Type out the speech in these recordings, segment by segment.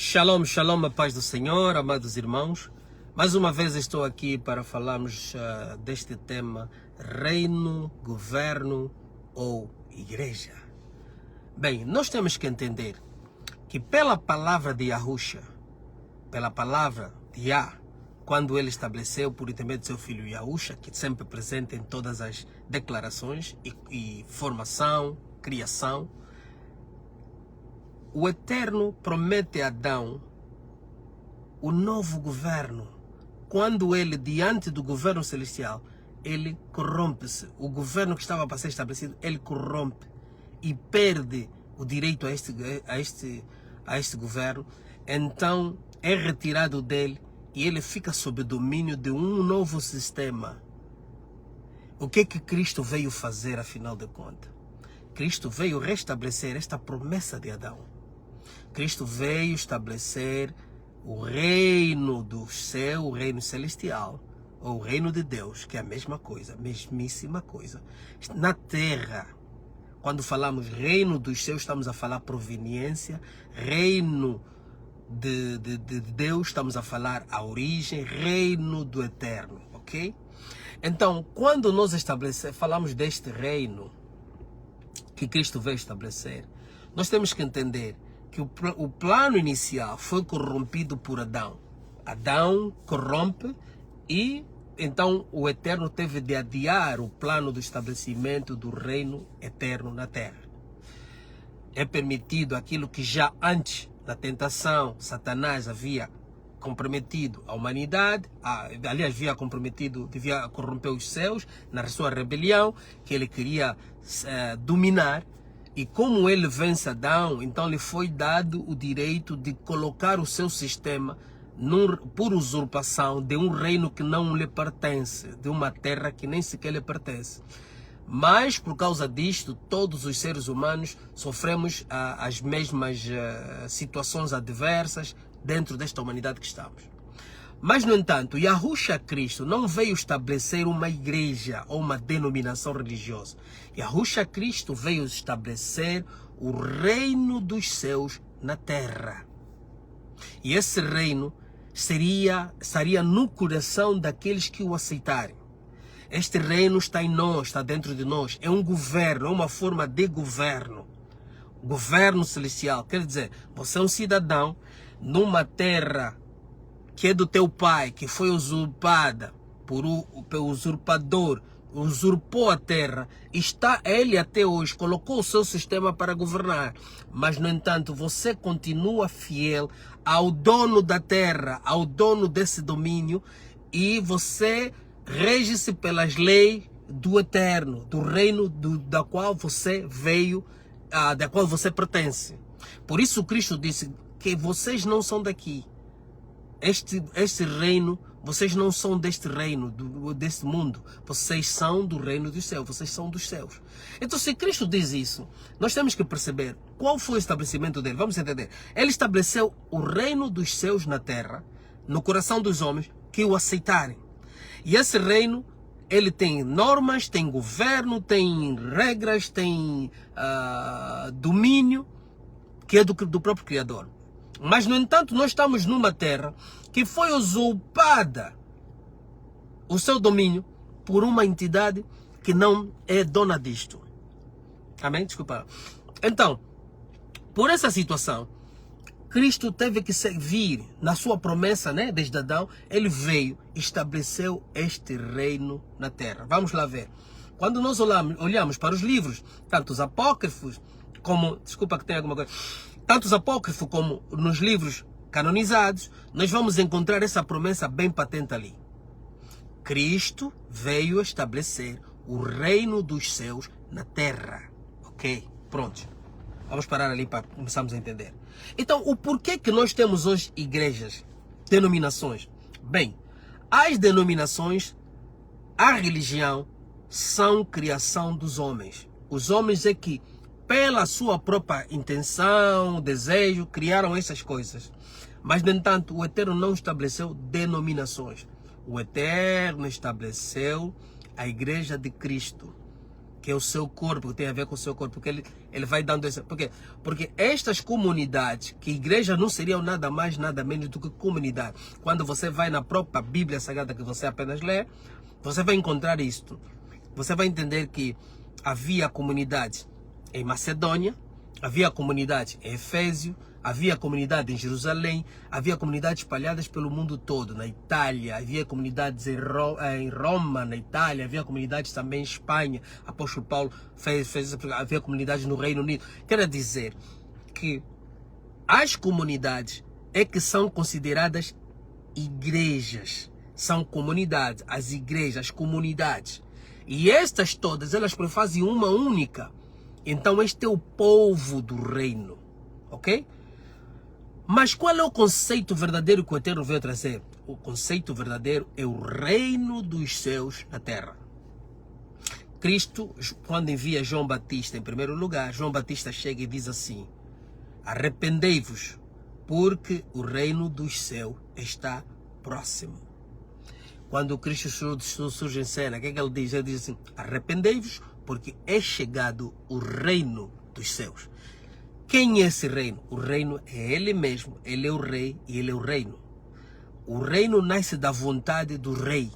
Shalom, shalom, a paz do Senhor, amados irmãos. Mais uma vez estou aqui para falarmos deste tema, reino, governo ou igreja. Bem, nós temos que entender que pela palavra de Yahusha, pela palavra de Yah, quando ele estabeleceu por intermédio de seu filho Yahusha, que sempre presente em todas as declarações e formação, criação, o Eterno promete a Adão o novo governo. Quando ele, diante do governo celestial, ele corrompe-se. O governo que estava para ser estabelecido, ele corrompe e perde o direito a este governo. Então é retirado dele e ele fica sob o domínio de um novo sistema. O que Cristo veio fazer, afinal de contas? Cristo veio restabelecer esta promessa de Adão. Cristo veio estabelecer o reino do céu, o reino celestial, ou o reino de Deus, que é a mesma coisa, a mesmíssima coisa. Na terra, quando falamos reino dos céus, estamos a falar proveniência, reino de Deus, estamos a falar a origem, reino do eterno, ok? Então, quando nós falamos deste reino que Cristo veio estabelecer, nós temos que entender que o plano inicial foi corrompido por Adão. Adão corrompe e então o Eterno teve de adiar o plano do estabelecimento do reino eterno na terra. É permitido aquilo que já antes da tentação, Satanás havia comprometido a humanidade, aliás, devia corromper os céus na sua rebelião, que ele queria dominar. E como ele vence Adão, então lhe foi dado o direito de colocar o seu sistema por usurpação de um reino que não lhe pertence, de uma terra que nem sequer lhe pertence. Mas por causa disto, todos os seres humanos sofremos as mesmas situações adversas dentro desta humanidade que estamos. Mas, no entanto, Yahusha Cristo não veio estabelecer uma igreja ou uma denominação religiosa. Yahusha Cristo veio estabelecer o reino dos céus na terra. E esse reino estaria no coração daqueles que o aceitarem. Este reino está em nós, está dentro de nós. É um governo, é uma forma de governo. Governo celestial. Quer dizer, você é um cidadão numa terra que é do teu pai, que foi usurpada pelo usurpador, usurpou a terra, está ele até hoje, colocou o seu sistema para governar, mas no entanto você continua fiel ao dono da terra, ao dono desse domínio, e você rege-se pelas leis do eterno, do reino da qual você veio, da qual você pertence. Por isso Cristo disse que vocês não são daqui. Este reino, vocês não são deste reino, deste mundo. Vocês são do reino dos céus, vocês são dos céus. Então, se Cristo diz isso, nós temos que perceber qual foi o estabelecimento dele. Vamos entender. Ele estabeleceu o reino dos céus na terra, no coração dos homens que o aceitarem. E esse reino, ele tem normas, tem governo, tem regras, tem domínio, que é do próprio Criador. Mas, no entanto, nós estamos numa terra que foi usurpada o seu domínio por uma entidade que não é dona disto. Amém? Desculpa. Então, por essa situação, Cristo teve que vir na sua promessa, né? Desde Adão, ele veio, estabeleceu este reino na terra. Vamos lá ver. Quando nós olhamos para os livros, tanto os apócrifos como... Desculpa que tem alguma coisa... Tanto os apócrifos como nos livros canonizados, nós vamos encontrar essa promessa bem patente ali. Cristo veio estabelecer o reino dos céus na terra. Ok? Pronto. Vamos parar ali para começarmos a entender. Então, o porquê que nós temos hoje igrejas, denominações? Bem, as denominações, a religião, são criação dos homens. Os homens é que, pela sua própria intenção, desejo, criaram essas coisas. Mas, no entanto, o Eterno não estabeleceu denominações. O Eterno estabeleceu a Igreja de Cristo. que é o seu corpo, que tem a ver com o seu corpo, porque ele vai dando essa... Por quê? Porque estas comunidades, que igreja não seriam nada mais, nada menos do que comunidade. Quando você vai na própria Bíblia Sagrada, que você apenas lê, você vai encontrar isto. Você vai entender que havia comunidade em Macedônia, havia comunidade em Efésio, havia comunidade em Jerusalém, havia comunidades espalhadas pelo mundo todo, na Itália, havia comunidades em Roma, na Itália, havia comunidades também em Espanha, apóstolo Paulo havia comunidades no Reino Unido. Quer dizer que as comunidades é que são consideradas igrejas, são comunidades, as igrejas, as comunidades. E estas todas, elas prefazem uma única. Então este é o povo do reino, ok? Mas qual é o conceito verdadeiro que o Eterno veio trazer? O conceito verdadeiro é o reino dos céus na terra. Cristo, quando envia João Batista em primeiro lugar, João Batista chega e diz assim: arrependei-vos, porque o reino dos céus está próximo. Quando o Cristo surge em cena, o que é que ele diz? Ele diz assim: arrependei-vos, porque é chegado o reino dos céus. Quem é esse reino? O reino é Ele mesmo. Ele é o rei e Ele é o reino. O reino nasce da vontade do rei.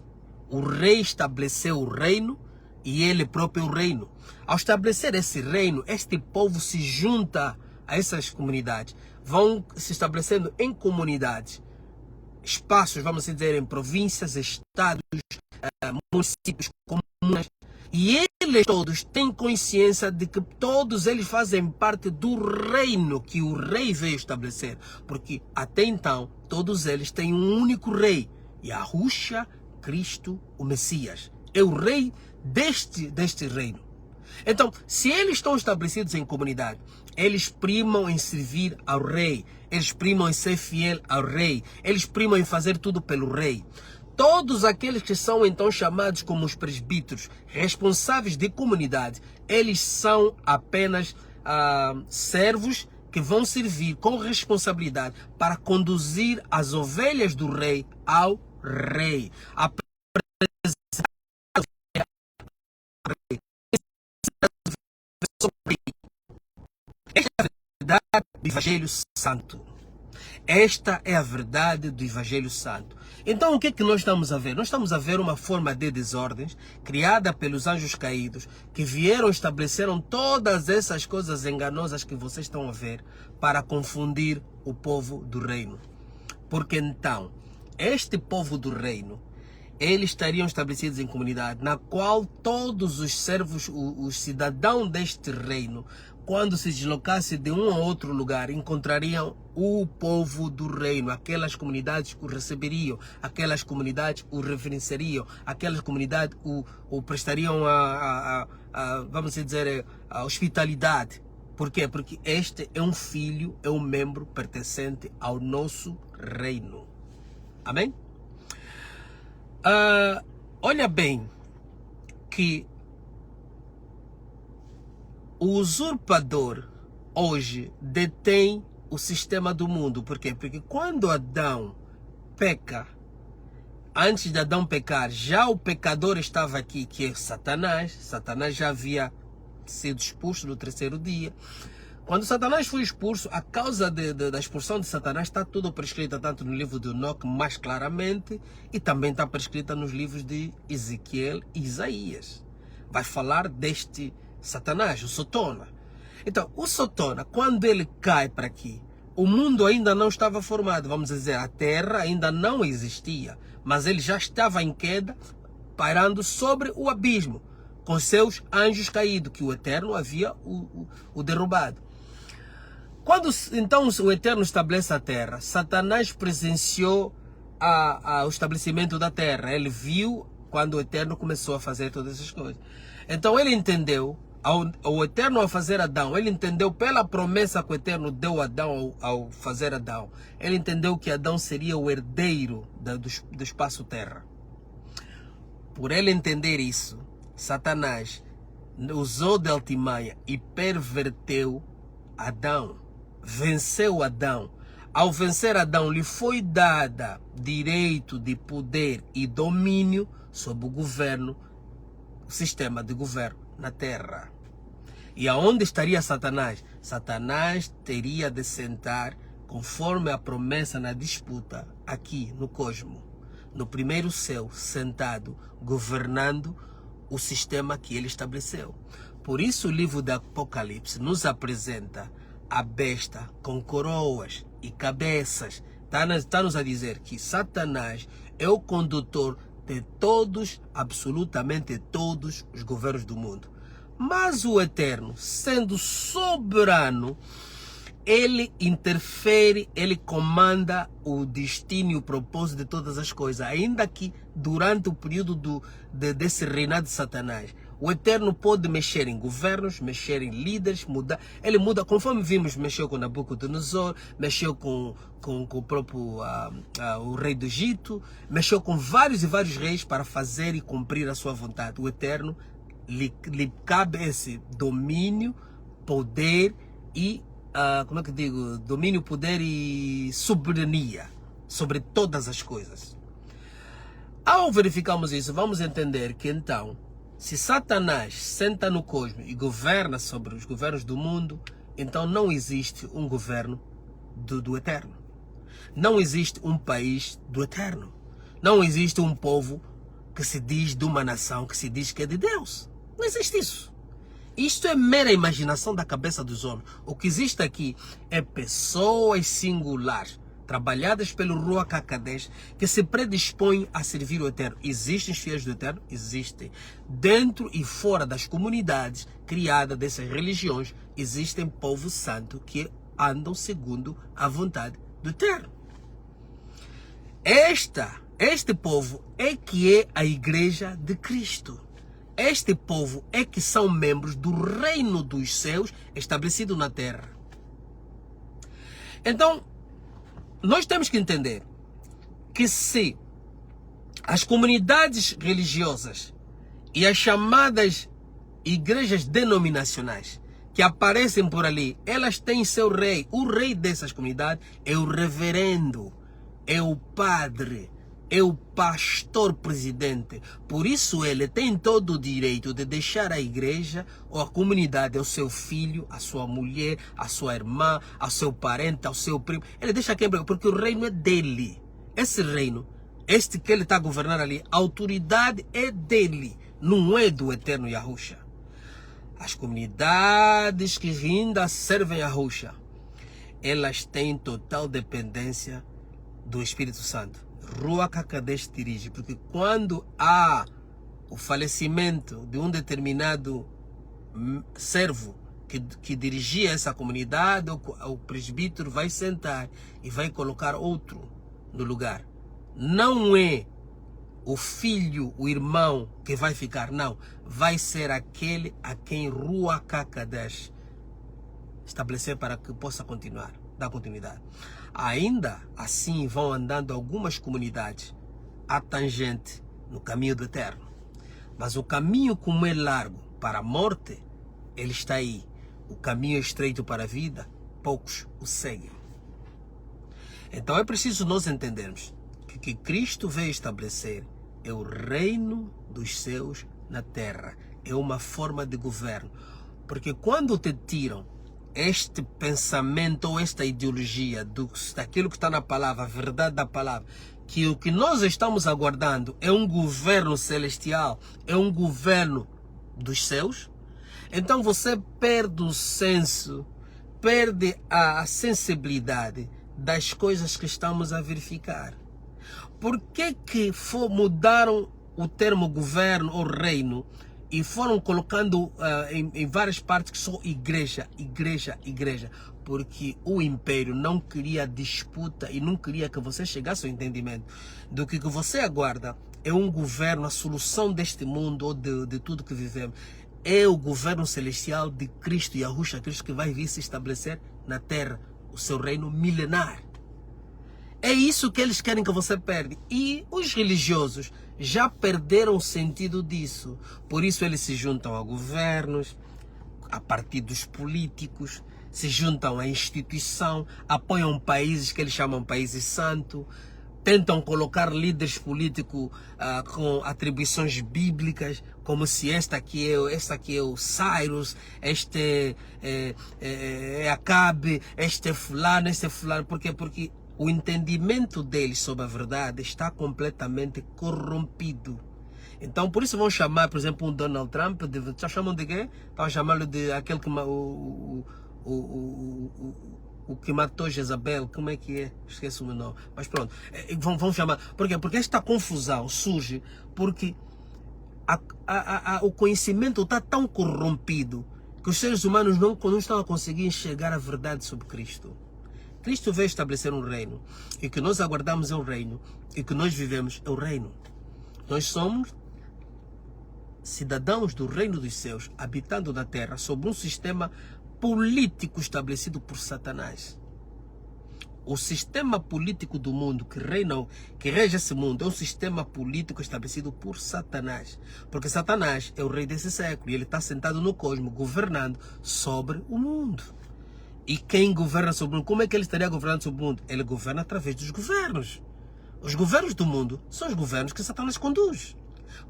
O rei estabeleceu o reino e Ele próprio é o reino. Ao estabelecer esse reino, este povo se junta a essas comunidades. Vão se estabelecendo em comunidades. Espaços, vamos dizer, em províncias, estados, municípios, comunas. E eles todos têm consciência de que todos eles fazem parte do reino que o rei veio estabelecer. Porque até então, todos eles têm um único rei. Yahushua, Cristo, o Messias. É o rei deste reino. Então, se eles estão estabelecidos em comunidade, eles primam em servir ao rei. Eles primam em ser fiel ao rei. Eles primam em fazer tudo pelo rei. Todos aqueles que são então chamados como os presbíteros, responsáveis de comunidade, eles são apenas servos que vão servir com responsabilidade para conduzir as ovelhas do rei ao rei. Esta é a verdade do Evangelho Santo. Esta é a verdade do Evangelho Santo. Então o que é que nós estamos a ver? Nós estamos a ver uma forma de desordens criada pelos anjos caídos que vieram e estabeleceram todas essas coisas enganosas que vocês estão a ver para confundir o povo do reino. Porque então, este povo do reino, eles estariam estabelecidos em comunidade na qual todos os servos, os cidadãos deste reino, quando se deslocasse de um a outro lugar, encontrariam o povo do reino. Aquelas comunidades o receberiam, aquelas comunidades o reverenciariam, aquelas comunidades o prestariam vamos dizer, a hospitalidade. Por quê? Porque este é um filho, é um membro pertencente ao nosso reino. Amém? Olha bem que o usurpador hoje detém o sistema do mundo. Por quê? Porque quando Adão peca, antes de Adão pecar, já o pecador estava aqui, que é Satanás. Satanás já havia sido expulso no terceiro dia. Quando Satanás foi expulso, a causa da expulsão de Satanás está tudo prescrita tanto no livro de Enoque, mais claramente, e também está prescrita nos livros de Ezequiel e Isaías. Vai falar deste Satanás, o Sotona. Então, o Sotona, quando ele cai para aqui, o mundo ainda não estava formado, vamos dizer, a terra ainda não existia, mas ele já estava em queda, pairando sobre o abismo, com seus anjos caídos, que o Eterno havia o derrubado. Quando então o Eterno estabelece a terra, Satanás presenciou o estabelecimento da terra. Ele viu quando o Eterno começou a fazer todas essas coisas. Então ele entendeu, o Eterno ao fazer Adão, ele entendeu pela promessa que o Eterno deu a Adão ao fazer Adão. Ele entendeu que Adão seria o herdeiro do espaço terra. Por ele entender isso, Satanás usou de altimanha e perverteu Adão. Venceu Adão. Ao vencer Adão, lhe foi dada direito de poder e domínio sobre o governo, o sistema de governo na terra. E aonde estaria Satanás? Satanás teria de sentar conforme a promessa na disputa aqui no cosmo, no primeiro céu, sentado, governando o sistema que ele estabeleceu. Por isso o livro do Apocalipse nos apresenta a besta com coroas e cabeças. Está-nos a dizer que Satanás é o condutor de todos, absolutamente todos os governos do mundo. Mas o Eterno, sendo soberano, ele interfere, ele comanda o destino e o propósito de todas as coisas. Ainda que durante o período desse reinado de Satanás, o Eterno pode mexer em governos, mexer em líderes, mudar. Ele muda, conforme vimos, mexeu com Nabucodonosor, mexeu com o próprio o rei do Egito, mexeu com vários e vários reis para fazer e cumprir a sua vontade. O Eterno lhe cabe esse domínio, poder e, como é que digo, domínio, poder e soberania sobre todas as coisas. Ao verificarmos isso, vamos entender que então, se Satanás senta no cosmos e governa sobre os governos do mundo, então não existe um governo do Eterno. Não existe um país do Eterno. Não existe um povo que se diz de uma nação, que se diz que é de Deus. Não existe isso. Isto é mera imaginação da cabeça dos homens. O que existe aqui é pessoas singulares, trabalhadas pelo Ruach HaKodesh, que se predispõem a servir o Eterno. Existem os fiéis do Eterno? Existem. Dentro e fora das comunidades criadas dessas religiões, existem povo santo que andam segundo a vontade do Eterno. Este povo é que é a igreja de Cristo. Este povo é que são membros do reino dos céus estabelecido na terra. Então, nós temos que entender que se as comunidades religiosas e as chamadas igrejas denominacionais que aparecem por ali, elas têm seu rei. O rei dessas comunidades é o reverendo, é o padre, é o pastor presidente. Por isso ele tem todo o direito de deixar a igreja ou a comunidade ao seu filho, à sua mulher, à sua irmã, ao seu parente, ao seu primo. Ele deixa quem? Porque o reino é dele. Esse reino, este que ele está governando ali, a autoridade é dele, não é do Eterno Yahusha. As comunidades que ainda servem a Yahusha, elas têm total dependência do Espírito Santo. Ruach HaKodesh dirige, porque quando há o falecimento de um determinado servo que dirigia essa comunidade, o presbítero vai sentar e vai colocar outro no lugar. Não é o filho, o irmão que vai ficar, não. Vai ser aquele a quem Ruach HaKodesh estabelecer para que possa continuar, dar continuidade. Ainda assim vão andando algumas comunidades à tangente no caminho do Eterno. Mas o caminho, como é largo para a morte, ele está aí. O caminho é estreito para a vida, poucos o seguem. Então é preciso nós entendermos que o que Cristo veio estabelecer é o reino dos céus na terra. É uma forma de governo. Porque quando te tiram este pensamento ou esta ideologia daquilo que está na palavra, a verdade da palavra, que o que nós estamos aguardando é um governo celestial, é um governo dos céus, então você perde o senso, perde a sensibilidade das coisas que estamos a verificar. Por que mudaram o termo governo ou reino e foram colocando em várias partes que só igreja, igreja, igreja? Porque o império não queria disputa e não queria que você chegasse ao entendimento do que você aguarda é um governo, a solução deste mundo ou de tudo que vivemos. É o governo celestial de Cristo, Yahusha Cristo, que vai vir se estabelecer na terra, o seu reino milenar. É isso que eles querem que você perde. E os religiosos já perderam o sentido disso. Por isso eles se juntam a governos, a partidos políticos, se juntam à instituição, apoiam países que eles chamam países santos, tentam colocar líderes políticos com atribuições bíblicas, como se este aqui é o Cyrus, este é Acabe, este é fulano, este é fulano. Por quê? Porque o entendimento deles sobre a verdade está completamente corrompido. Então, por isso vão chamar, por exemplo, um Donald Trump, já chamam de quê? Estão chamando de aquele que o que matou Jezabel, como é que é? Esqueci o meu nome. Mas pronto, vão chamar. Por quê? Porque esta confusão surge porque o conhecimento está tão corrompido que os seres humanos não estão a conseguir enxergar a verdade sobre Cristo. Cristo veio estabelecer um reino, e que nós aguardamos é um reino, e que nós vivemos é o reino. Nós somos cidadãos do reino dos céus, habitando na terra, sob um sistema político estabelecido por Satanás. O sistema político do mundo que rege esse mundo é um sistema político estabelecido por Satanás. Porque Satanás é o rei desse século e ele está sentado no cosmos, governando sobre o mundo. E quem governa sobre o mundo? Como é que ele estaria governando sobre o mundo? Ele governa através dos governos. Os governos do mundo são os governos que Satanás conduz.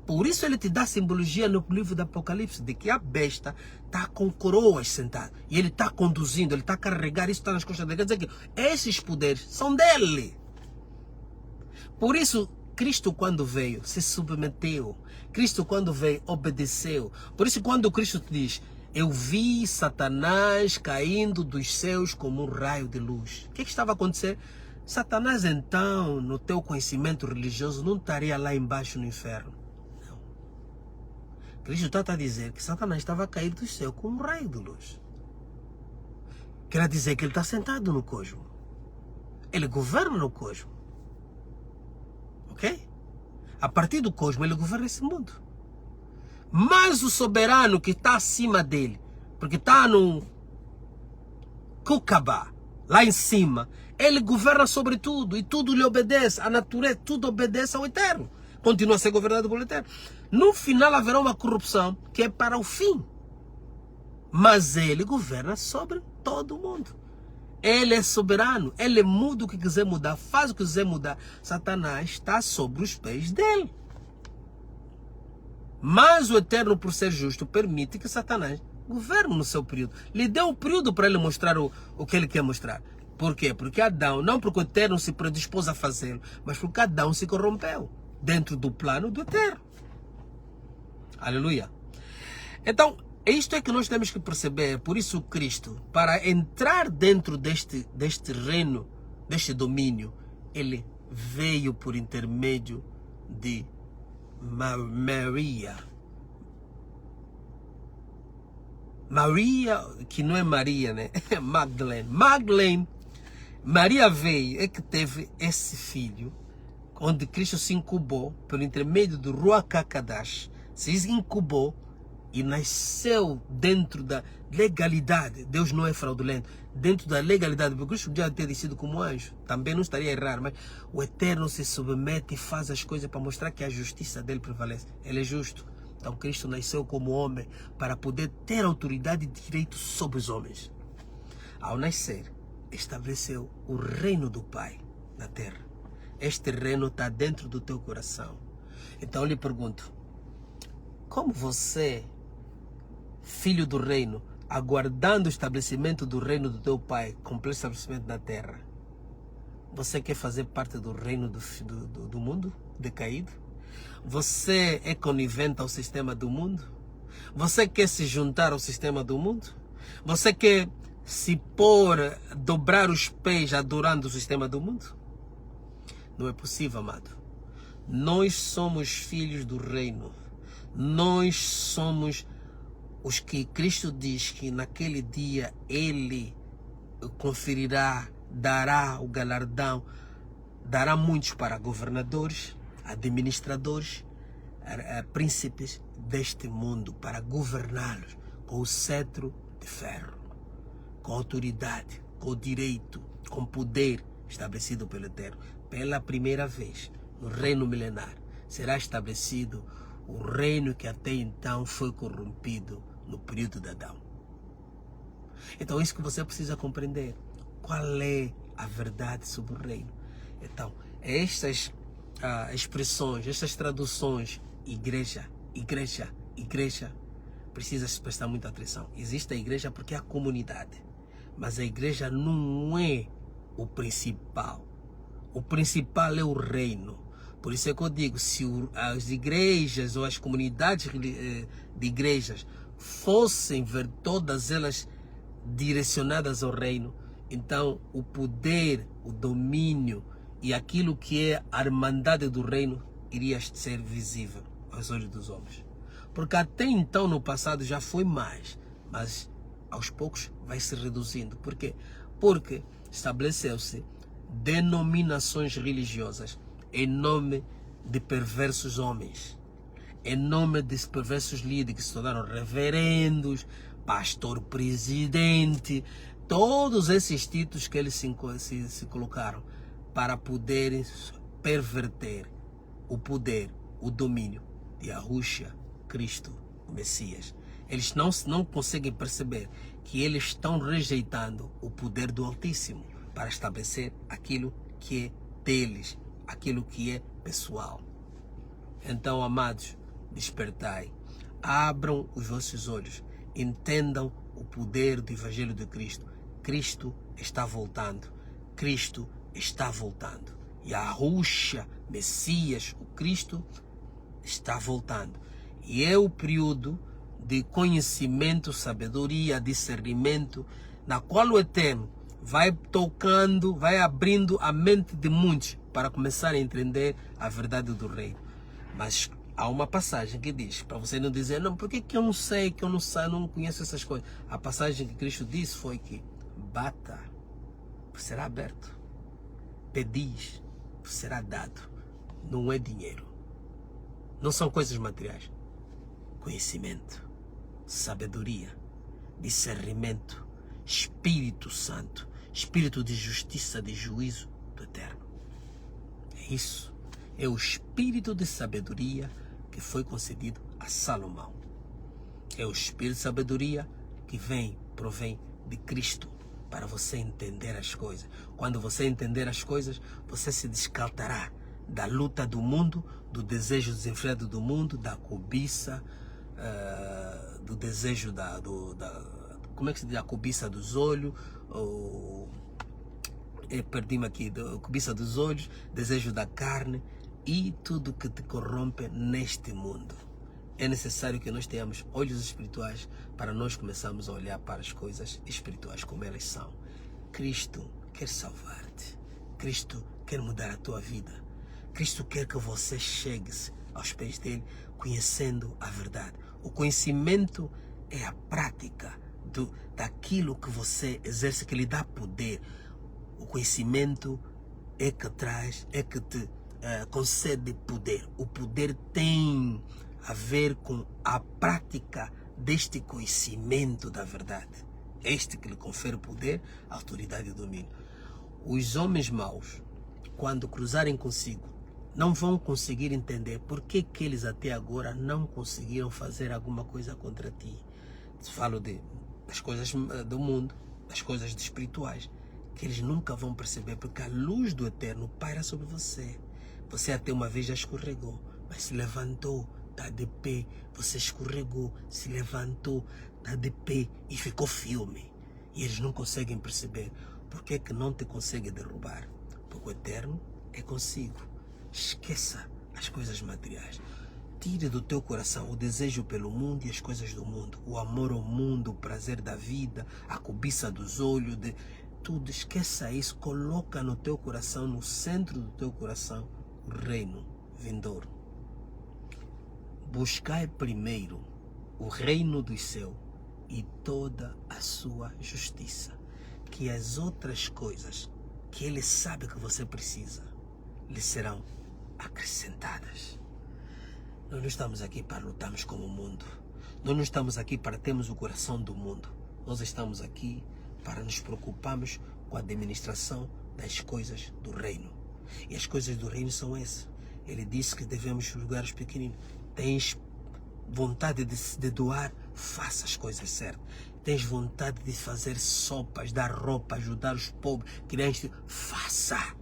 Por isso ele te dá simbologia no livro do Apocalipse, de que a besta está com coroas sentada. E ele está conduzindo, ele está a carregar, isso está nas costas dele. Quer dizer que esses poderes são dele. Por isso, Cristo quando veio, se submeteu. Cristo quando veio, obedeceu. Por isso quando Cristo te diz, eu vi Satanás caindo dos céus como um raio de luz. O que estava a acontecer? Satanás então, no teu conhecimento religioso, não estaria lá embaixo no inferno. Não. Cristo está a dizer que Satanás estava a cair do céu como um raio de luz. Quer dizer que ele está sentado no cosmos. Ele governa no cosmos. Ok? A partir do cosmos ele governa esse mundo. Mas o soberano que está acima dele, porque está no Kukaba, lá em cima, ele governa sobre tudo e tudo lhe obedece. A natureza, tudo obedece ao Eterno. Continua a ser governado pelo Eterno. No final haverá uma corrupção que é para o fim. Mas ele governa sobre todo mundo. Ele é soberano. Ele muda o que quiser mudar, faz o que quiser mudar. Satanás está sobre os pés dele. Mas o Eterno, por ser justo, permite que Satanás governe no seu período. Lhe deu um período para ele mostrar o que ele quer mostrar. Por quê? Porque Adão, não porque o Eterno se predispôs a fazê-lo, mas porque Adão se corrompeu dentro do plano do Eterno. Aleluia. Então, isto é que nós temos que perceber. Por isso Cristo, para entrar dentro deste reino, deste domínio, ele veio por intermédio de Maria. Maria, que não é Maria, né? É Magdalene. Maria veio, é que teve esse filho, onde Cristo se incubou, pelo intermédio do Ruach HaKodesh, se incubou e nasceu dentro da legalidade. Deus não é fraudulento. Dentro da legalidade, porque Cristo podia ter descido como anjo, também não estaria errado, mas o Eterno se submete e faz as coisas para mostrar que a justiça dele prevalece. Ele é justo. Então Cristo nasceu como homem para poder ter autoridade e direito sobre os homens. Ao nascer, estabeleceu o reino do Pai na terra. Este reino está dentro do teu coração. Então eu lhe pergunto, como você, filho do reino, aguardando o estabelecimento do reino do teu Pai, completo estabelecimento da terra, você quer fazer parte do reino do mundo decaído? Você é conivente ao sistema do mundo? Você quer se juntar ao sistema do mundo? Você quer se pôr, dobrar os pés adorando o sistema do mundo? Não é possível, amado. Nós somos filhos do reino. Nós somos os que Cristo diz que naquele dia Ele conferirá, dará o galardão, dará muitos para governadores, administradores, príncipes deste mundo, para governá-los com o cetro de ferro, com autoridade, com direito, com poder estabelecido pelo Eterno. Pela primeira vez, no reino milenar, será estabelecido o reino que até então foi corrompido no período de Adão. Então, isso que você precisa compreender. Qual é a verdade sobre o reino? Então, estas expressões, estas traduções, igreja, precisa se prestar muita atenção. Existe a igreja porque é a comunidade, mas a igreja não é o principal. O principal é o reino. Por isso é que eu digo, se as igrejas ou as comunidades de igrejas fossem ver todas elas direcionadas ao reino, então o poder, o domínio e aquilo que é a irmandade do reino iria ser visível aos olhos dos homens. Porque até então no passado já foi mais, mas aos poucos vai se reduzindo. Por quê? Porque estabeleceu-se denominações religiosas em nome de perversos homens, em nome de perversos líderes que se tornaram reverendos, pastor, presidente, todos esses títulos que eles se colocaram para poderem perverter o poder, o domínio de Yahushua, Cristo, o Messias. Eles não conseguem perceber que eles estão rejeitando o poder do Altíssimo para estabelecer aquilo que é deles, aquilo que é pessoal. Então, amados, despertai, abram os vossos olhos, entendam o poder do Evangelho de Cristo. Cristo está voltando, Cristo está voltando. Yahushua, Messias, o Cristo, está voltando. E é o período de conhecimento, sabedoria, discernimento, na qual o Eterno vai tocando, vai abrindo a mente de muitos para começar a entender a verdade do reino. Mas há uma passagem que diz, para você não dizer, não, por que eu não sei, que eu não conheço essas coisas. A passagem que Cristo disse foi que bata, será aberto. Pedis, será dado. Não é dinheiro. Não são coisas materiais. Conhecimento, sabedoria, discernimento, Espírito Santo, Espírito de justiça, de juízo do Eterno. É isso. É o Espírito de sabedoria que foi concedido a Salomão. É o Espírito de sabedoria que provém de Cristo, para você entender as coisas. Quando você entender as coisas, você se descartará da luta do mundo, do desejo desenfreado do mundo, da cobiça, do desejo como é que se diz? A cobiça dos olhos, perdi-me aqui, cobiça dos olhos, desejo da carne e tudo que te corrompe neste mundo. É necessário que nós tenhamos olhos espirituais para nós começarmos a olhar para as coisas espirituais como elas são. Cristo quer salvar-te. Cristo quer mudar a tua vida. Cristo quer que você chegue aos pés dele conhecendo a verdade. O conhecimento é a prática daquilo que você exerce, que lhe dá poder. O conhecimento é que te concede poder. O poder tem a ver com a prática deste conhecimento da verdade. Este que lhe confere poder, autoridade e domínio. Os homens maus, quando cruzarem consigo, não vão conseguir entender por que eles até agora não conseguiram fazer alguma coisa contra ti. Falo das coisas do mundo, das coisas espirituais, que eles nunca vão perceber, porque a luz do Eterno paira sobre você. Você até uma vez já escorregou, mas se levantou, está de pé. Você escorregou, se levantou, está de pé e ficou firme. E eles não conseguem perceber. Por que não te consegue derrubar? Porque o Eterno é consigo. Esqueça as coisas materiais. Tire do teu coração o desejo pelo mundo e as coisas do mundo. O amor ao mundo, o prazer da vida, a cobiça dos olhos, de tudo. Esqueça isso. Coloca no teu coração, no centro do teu coração, o reino vindouro. Buscai primeiro o reino dos céus e toda a sua justiça, que as outras coisas que Ele sabe que você precisa lhe serão acrescentadas. Nós não estamos aqui para lutarmos com o mundo. Nós não estamos aqui para termos o coração do mundo. Nós estamos aqui para nos preocuparmos com a administração das coisas do reino. E as coisas do reino são essas. Ele disse que devemos julgar os pequeninos. Tens vontade de doar, faça as coisas certas. Tens vontade de fazer sopas, dar roupa, ajudar os pobres, crianças, faça.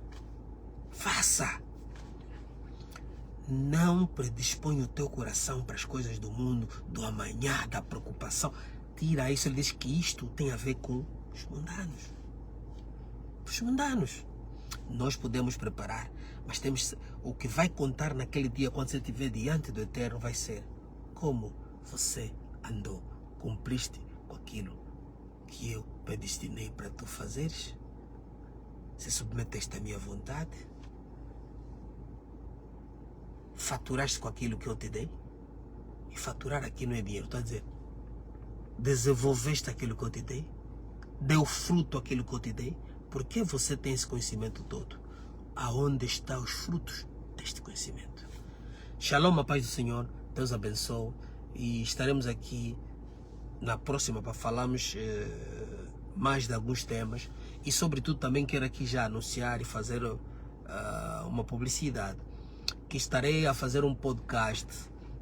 Faça. Não predispõe o teu coração para as coisas do mundo, do amanhã, da preocupação. Tira isso. Ele diz que isto tem a ver com os mundanos. Os mundanos. Nós podemos preparar, mas temos o que vai contar naquele dia, quando você estiver diante do Eterno, vai ser como você andou. Cumpriste com aquilo que eu predestinei para tu fazeres? Se submeteste à minha vontade? Faturaste com aquilo que eu te dei? E faturar aqui não é dinheiro, estou a dizer, desenvolveste aquilo que eu te dei? Deu fruto aquilo que eu te dei? Por que você tem esse conhecimento todo? Aonde estão os frutos deste conhecimento? Shalom, a paz do Senhor, Deus abençoe, e estaremos aqui na próxima para falarmos mais de alguns temas, e sobretudo também quero aqui já anunciar e fazer uma publicidade, que estarei a fazer um podcast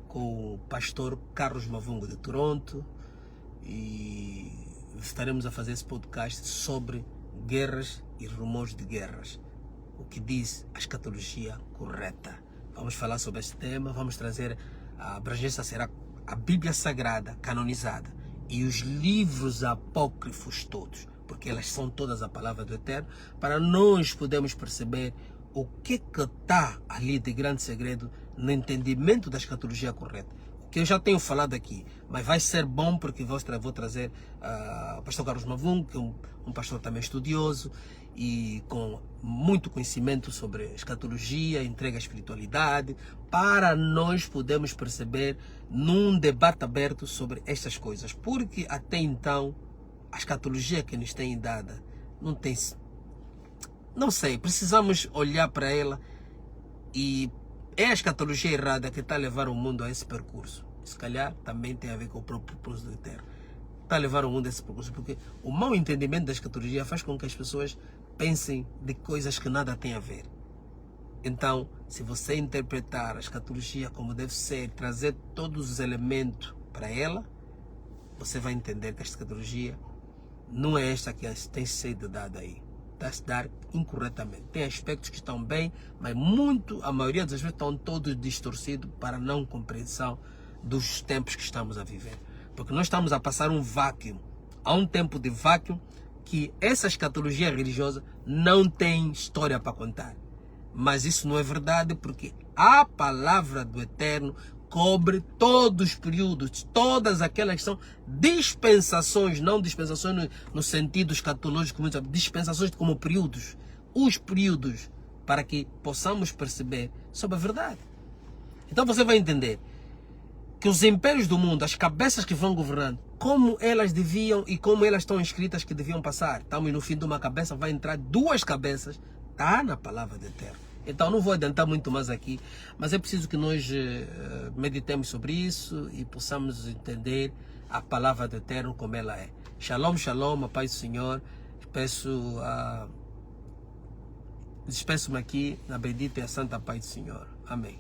com o pastor Carlos Mavungo de Toronto, e estaremos a fazer esse podcast sobre guerras e rumores de guerras, o que diz a escatologia correta. Vamos falar sobre esse tema, vamos trazer, a abrangência será a Bíblia Sagrada canonizada e os livros apócrifos todos, porque elas são todas a palavra do Eterno, para nós podermos perceber o que está ali de grande segredo no entendimento da escatologia correta. Que eu já tenho falado aqui, mas vai ser bom porque vou trazer o pastor Carlos Mavungo, que é um pastor também estudioso e com muito conhecimento sobre escatologia, entrega à espiritualidade, para nós podermos perceber num debate aberto sobre estas coisas, porque até então a escatologia que nos tem dada não sei, precisamos olhar para ela, e é a escatologia errada que está a levar o mundo a esse percurso. Se calhar também tem a ver com o próprio propósito do Eterno. Está a levar o mundo a esse percurso, porque o mau entendimento da escatologia faz com que as pessoas pensem de coisas que nada têm a ver. Então, se você interpretar a escatologia como deve ser, trazer todos os elementos para ela, você vai entender que a escatologia não é esta que tem sido dada aí. Está a se dar incorretamente. Tem aspectos que estão bem, mas a maioria das vezes estão todos distorcidos para a não compreensão dos tempos que estamos a viver. Porque nós estamos a passar um vácuo. Há um tempo de vácuo que essa escatologia religiosa não tem história para contar. Mas isso não é verdade, porque a palavra do Eterno cobre todos os períodos, todas aquelas que são dispensações, não dispensações no sentido escatológico, dispensações como períodos, os períodos, para que possamos perceber sobre a verdade. Então você vai entender que os impérios do mundo, as cabeças que vão governando, como elas deviam e como elas estão escritas que deviam passar. Estamos no fim de uma cabeça, vai entrar duas cabeças, está na palavra do Eterno. Então não vou adiantar muito mais aqui, mas é preciso que nós meditemos sobre isso e possamos entender a palavra do Eterno como ela é. Shalom, shalom, a paz do Senhor. Despeço-me aqui na bendita e a santa paz do Senhor. Amém.